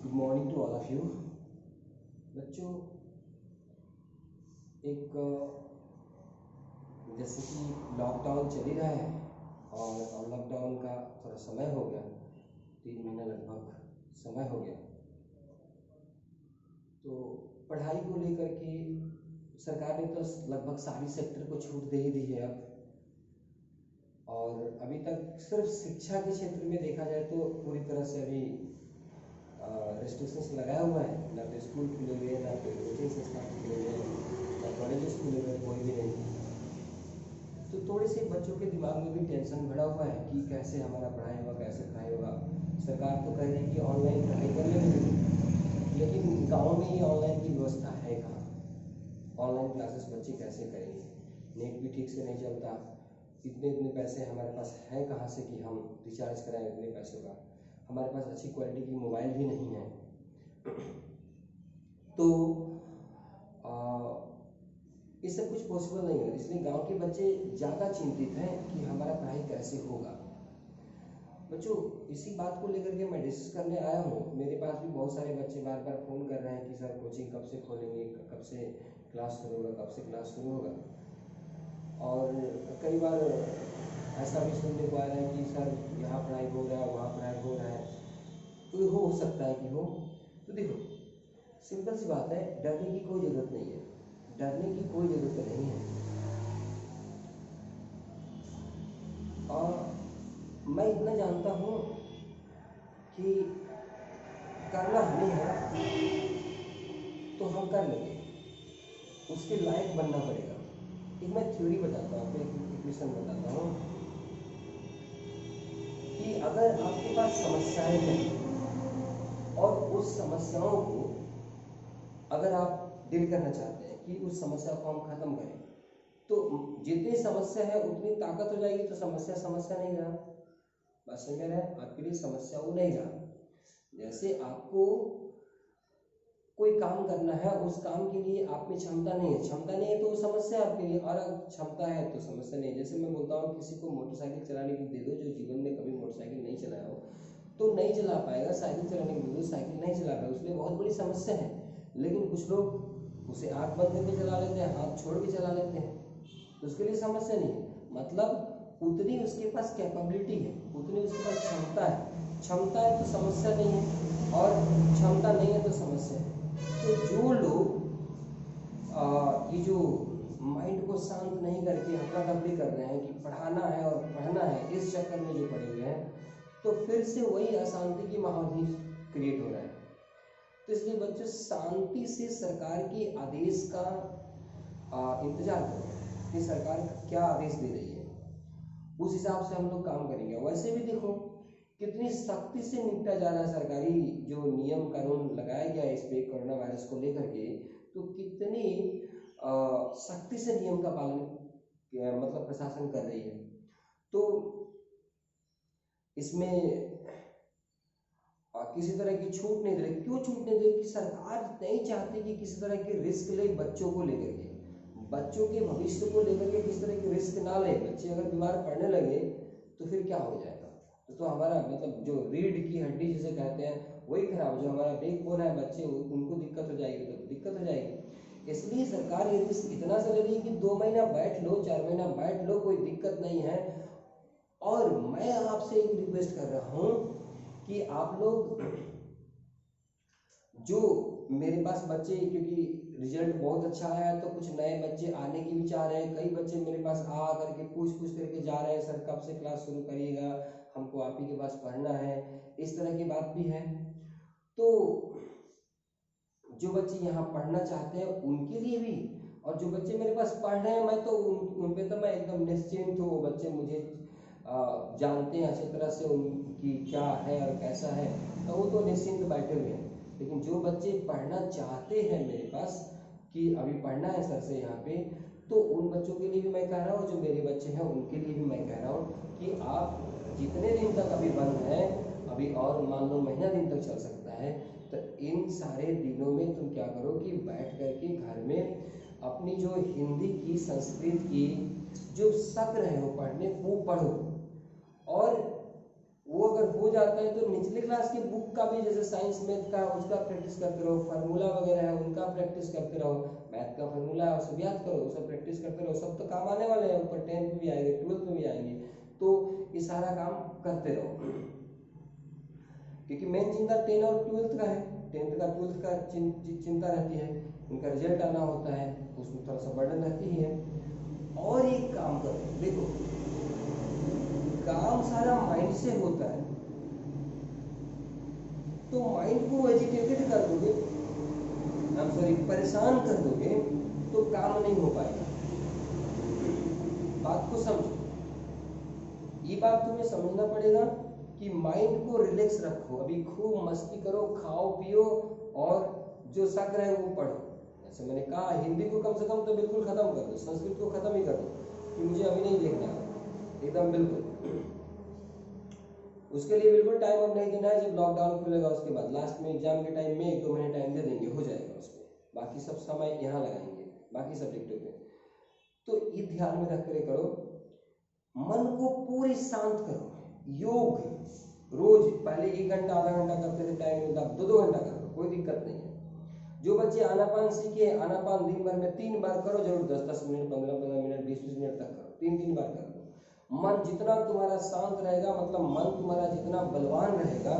Good morning to all of you. बच्चों, एक जैसे कि लॉकडाउन चल ही रहा है और लॉकडाउन का थोड़ा समय हो गया, 3 महीना लगभग समय हो गया। तो पढ़ाई को लेकर के सरकार ने तो लगभग सारी सेक्टर को छूट दे ही दी है अब। और अभी तक सिर्फ शिक्षा के क्षेत्र में देखा जाए तो पूरी तरह से अभी रेस्ट्रिक्शंस लगाया हुआ है। ना तो स्कूल खुले हुए हैं, ना तो कोचिंग संस्थान खुले हुए हैं, ना कॉलेजेस खुले हुए हैं, कोई भी नहीं। तो थोड़े से बच्चों के दिमाग में भी टेंशन भरा हुआ है कि कैसे हमारा पढ़ाई होगा, कैसे पढ़ाई होगा। सरकार तो कह रही है कि ऑनलाइन पढ़ाई कर लेंगे, लेकिन गाँव में ये ऑनलाइन की व्यवस्था है कहाँ? ऑनलाइन क्लासेस बच्चे कैसे करेंगे? नेट भी ठीक से नहीं चलता। इतने पैसे हमारे पास हैं कहाँ से कि हम रिचार्ज कराएं इतने पैसों का? हमारे पास अच्छी क्वालिटी की मोबाइल भी नहीं है। तो ये सब कुछ पॉसिबल नहीं है, इसलिए गांव के बच्चे ज़्यादा चिंतित हैं कि हमारा पढ़ाई कैसे होगा। बच्चों, इसी बात को लेकर के मैं डिस्कस करने आया हूँ। मेरे पास भी बहुत सारे बच्चे बार बार फ़ोन कर रहे हैं कि सर कोचिंग कब से खोलेंगे, कब से क्लास शुरू होगा, कब से क्लास शुरू होगा। और कई बार ऐसा भी सुनने को आ रहा है कि सर यहाँ पढ़ाई हो रहा है, वहाँ पढ़ाई हो रहा है। तो हो सकता है कि हो। तो देखो, सिंपल सी बात है, डरने की कोई ज़रूरत नहीं है, डरने की कोई ज़रूरत नहीं है। और मैं इतना जानता हूँ कि करना हमें है तो हम कर लेंगे, उसके लायक बनना पड़ेगा। एक मैं थ्योरी बताता हूँ, आपको एक इक्वेशन बताता हूँ कि अगर आपके पास समस्याएं हैं और उस समस्याओं को अगर आप डील करना चाहते हैं कि उस समस्या को हम खत्म करें, तो जितनी समस्या है उतनी ताकत हो जाएगी, तो समस्या समस्या नहीं रहा। बात समझ में रहा है? आपके लिए समस्या वो नहीं रहा। जैसे आपको कोई काम करना है, उस काम के लिए आप में क्षमता नहीं है, क्षमता नहीं है तो समस्या आपके लिए, और क्षमता है तो समस्या नहीं है। जैसे मैं बोलता हूँ किसी को मोटरसाइकिल चलाने की दे दो, जो जीवन में कभी मोटरसाइकिल नहीं चलाया हो तो नहीं चला पाएगा। साइकिल चलाने की दे दो, साइकिल नहीं चला पाएगा, उसके लिए बहुत बड़ी समस्या है। लेकिन कुछ लोग उसे आँख बंद करके चला लेते हैं, हाथ छोड़ के चला लेते हैं, तो उसके लिए समस्या नहीं है। मतलब उतनी उसके पास कैपेबिलिटी है, उतनी उसके पास क्षमता है। क्षमता है तो समस्या नहीं है, और क्षमता नहीं है तो समस्या है। तो जो लोग ये जो माइंड को शांत नहीं करके हफड़ा दफड़ी कर रहे हैं कि पढ़ाना है और पढ़ना है, इस चक्कर में जो पड़े हुए हैं, तो फिर से वही अशांति की माहौल ही क्रिएट हो रहा है। तो इसलिए बच्चों, शांति से सरकार के आदेश का इंतजार करो कि सरकार क्या आदेश दे रही है, उस हिसाब से हम लोग काम करेंगे। वैसे भी देखो कितनी सख्ती से निपटा जा रहा है, सरकारी जो नियम कानून लगाया गया है इस पे कोरोना वायरस को लेकर के, तो कितनी सख्ती से नियम का पालन मतलब प्रशासन कर रही है। तो इसमें किसी तरह की छूट नहीं दे रही। क्यों छूट नहीं दे रही? कि सरकार नहीं चाहती कि किसी तरह के रिस्क ले बच्चों को लेकर के, बच्चों के भविष्य को लेकर के किसी तरह के रिस्क ना ले। बच्चे अगर बीमार पड़ने लगे तो फिर क्या हो जाएगा? तो हमारा मतलब जो रीढ़ की हड्डी जिसे कहते हैं वही खराब, जो हमारा बैकबोन है, बच्चे उनको दिक्कत हो जाएगी तो दिक्कत हो जाएगी। इसलिए सरकार ये इतना सा ले रही है कि 2 महीना बैठ लो, 4 महीना बैठ लो, कोई दिक्कत नहीं है। और मैं आपसे एक रिक्वेस्ट कर रहा हूँ कि आप लोग जो मेरे पास बच्चे, क्योंकि रिजल्ट बहुत अच्छा आया है तो कुछ नए बच्चे आने की भी चाह रहे हैं। कई बच्चे मेरे पास आ करके पूछ करके जा रहे हैं, सर कब से क्लास शुरू करिएगा, हमको आप ही के पास पढ़ना है, इस तरह की बात भी है। तो जो बच्चे यहाँ पढ़ना चाहते हैं उनके लिए भी, और जो बच्चे मेरे पास पढ़ रहे हैं, मैं तो उन पे तो मैं एकदम निश्चिंत हूँ। वो बच्चे मुझे जानते हैं अच्छी तरह से उनकी क्या है और कैसा है, तो वो तो निश्चिंत बैठे हुए हैं। लेकिन जो बच्चे पढ़ना चाहते हैं मेरे पास कि अभी पढ़ना है सर से यहाँ पे, तो उन बच्चों के लिए भी मैं कह रहा हूँ, जो मेरे बच्चे हैं उनके लिए भी मैं कह रहा हूँ कि आप जितने दिन तक अभी बंद है, अभी और मान लो महीना दिन तक चल सकता है, तो इन सारे दिनों में तुम क्या करो कि बैठ करके घर में अपनी जो हिंदी की, संस्कृत की जो शक्र है वो पढ़ने, वो पढ़ो। और वो अगर हो जाता है तो निचले क्लास की बुक का भी, जैसे साइंस मैथ का उसका प्रैक्टिस करते रहो, फार्मूला वगैरह है उनका प्रैक्टिस करते रहो, मैथ का फार्मूला है उसे याद करो, उसे प्रैक्टिस करते रहो, सब तो काम आने वाले हैं, ऊपर 10th में भी आएंगे, 12th में भी आएंगे, तो ये सारा काम करते रहो। क्योंकि मेन चिंता 10 और 12th का है, 10th का 12th का चिंता रहती है, उनका रिजल्ट आना होता है, उसमें थोड़ा सा बर्डन रहती ही है। और एक काम करो, देखो काम सारा माइंड से होता है, तो माइंड को एजिटेटेड कर दोगे, परेशान कर दोगे तो काम नहीं हो पाएगा। बात को समझो, ये बात तुम्हें समझना पड़ेगा कि माइंड को रिलैक्स रखो, अभी खूब मस्ती करो, खाओ पियो और जो शक रहे वो पढ़ो। जैसे मैंने कहा हिंदी को कम से कम तो बिल्कुल खत्म कर दो, संस्कृत को खत्म ही कर दो कि मुझे अभी नहीं लिखना एकदम बिल्कुल। उसके लिए बिल्कुल टाइम अब नहीं देना है, जब लॉकडाउन खुलेगा उसके बाद लास्ट में एग्जाम के टाइम में 1-2 महीने टाइम दे देंगे, हो जाएगा उसमें, बाकी सब समय यहाँ लगाएंगे बाकी सब्जेक्टों पे। तो ये ध्यान में रख कर करो, मन को पूरी शांत करो। योग रोज पहले 1 घंटा आधा घंटा करते थे, टाइम मिलता 2-2 घंटा कर लो, कोई दिक्कत नहीं है। जो बच्चे आनापान सीखे, आनापान दिन भर में 3 बार करो जरूर, 10-10 मिनट 15-15 मिनट 20-20 मिनट तक करो, 3-3 बार कर लो। मन जितना तुम्हारा शांत रहेगा, मतलब मन तुम्हारा जितना बलवान रहेगा,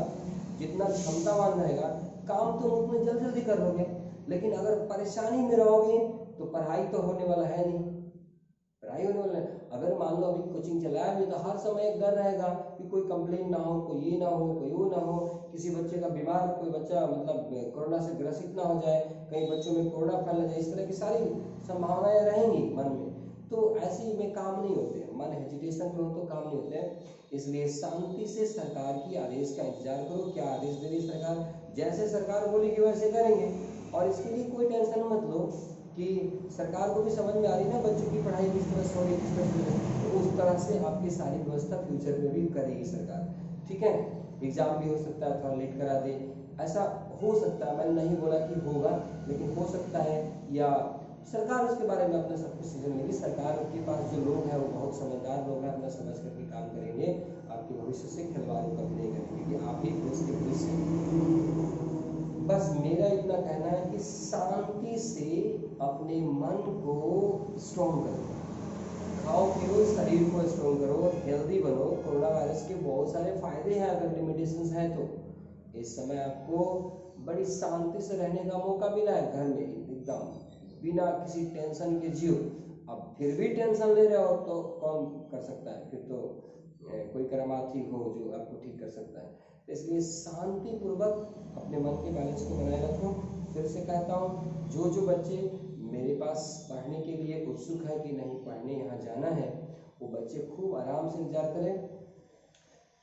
जितना क्षमतावान रहेगा, काम तुम उतने जल्दी जल्दी कर लोगे। लेकिन अगर परेशानी में रहोगे तो पढ़ाई तो होने वाला है नहीं, पढ़ाई होने वाला है। अगर मान लो अभी कोचिंग चलाया भी तो हर समय एक डर रहेगा कि कोई कंप्लेन ना हो, कोई ये ना हो, कोई वो ना हो, किसी बच्चे का बीमार, कोई बच्चा मतलब कोरोना से ग्रसित ना हो जाए, कई बच्चों में कोरोना फैल जाए, इस तरह की सारी संभावनाएं रहेंगी मन में, तो ऐसे में काम नहीं होते हैं। मन हेजिटेशन में हो तो काम नहीं होते हैं। इसलिए शांति से सरकार की आदेश का इंतजार करो, क्या आदेश दे रही सरकार, जैसे सरकार बोलेगी वैसे करेंगे। और इसके लिए कोई टेंशन मत लो कि सरकार को भी समझ में आ रही है ना बच्चों की पढ़ाई किस तरह से होगी, किस तरह से, तो उस तरह से आपकी सारी व्यवस्था फ्यूचर में भी करेगी सरकार, ठीक है। एग्जाम भी हो सकता है थोड़ा लेट करा दे, ऐसा हो सकता है, मैंने नहीं बोला कि होगा, लेकिन हो सकता है, या सरकार उसके बारे में अपना सब कुछ सीजन लेगी। सरकार के पास जो लोग हैं वो बहुत समझदार लोग हैं, अपना समझ करके काम करेंगे, आपके भविष्य से खिलवाड़ कभी नहीं करेंगे, क्योंकि आप ही देश के भविष्य। बस मेरा इतना कहना है कि शांति से अपने मन को स्ट्रॉन्ग करो, खाओ पियो, शरीर को स्ट्रॉन्ग करो, हेल्दी बनो। कोरोना वायरस के बहुत सारे फायदे हैं अगर लिमिटेशंस है तो। इस समय आपको बड़ी शांति से रहने का मौका मिला है, घर में एकदम बिना किसी टेंशन के जियो। अब फिर भी टेंशन ले रहे हो तो कौन कर सकता है, फिर तो कोई करामाती हो जो आपको ठीक कर सकता है। तो इसलिए शांति पूर्वक अपने मन के बैलेंस को बनाए रखो। फिर से कहता हूँ, जो बच्चे मेरे पास पढ़ने के लिए उत्सुक है कि नहीं पढ़ने यहाँ जाना है, वो बच्चे खूब आराम से इंतजार करें,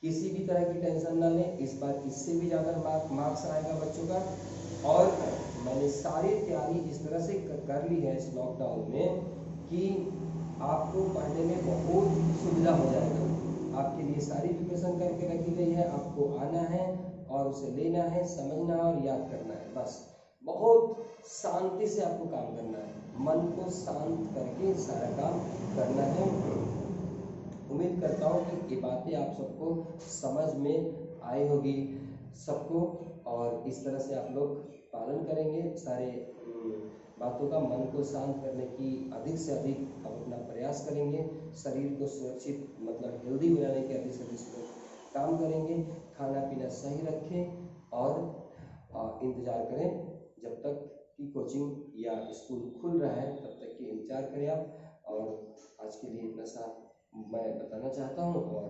किसी भी तरह की टेंशन ना लें। इस बार इससे भी ज़्यादा मार्क्स आएगा बच्चों का। और मैंने सारी तैयारी इस तरह से कर ली है इस लॉकडाउन में कि आपको पढ़ने में बहुत सुविधा हो जाएगा। आपके लिए सारी प्रिपरेशन करके रखी गई है, आपको आना है और उसे लेना है, समझना है और याद करना है। बस बहुत शांति से आपको काम करना है, मन को शांत करके सारा काम करना है। उम्मीद करता हूँ कि ये बातें आप सबको समझ में आई होगी सबको, और इस तरह से आप लोग पालन करेंगे सारे बातों का। मन को शांत करने की अधिक से अधिक आप अपना प्रयास करेंगे, शरीर को सुरक्षित मतलब हेल्दी बनाने के अधिक से अधिक काम करेंगे, खाना पीना सही रखें और इंतज़ार करें जब तक कि कोचिंग या स्कूल खुल रहा है, तब तक के इंतजार करें आप। और आज के लिए इतना सा मैं बताना चाहता हूँ और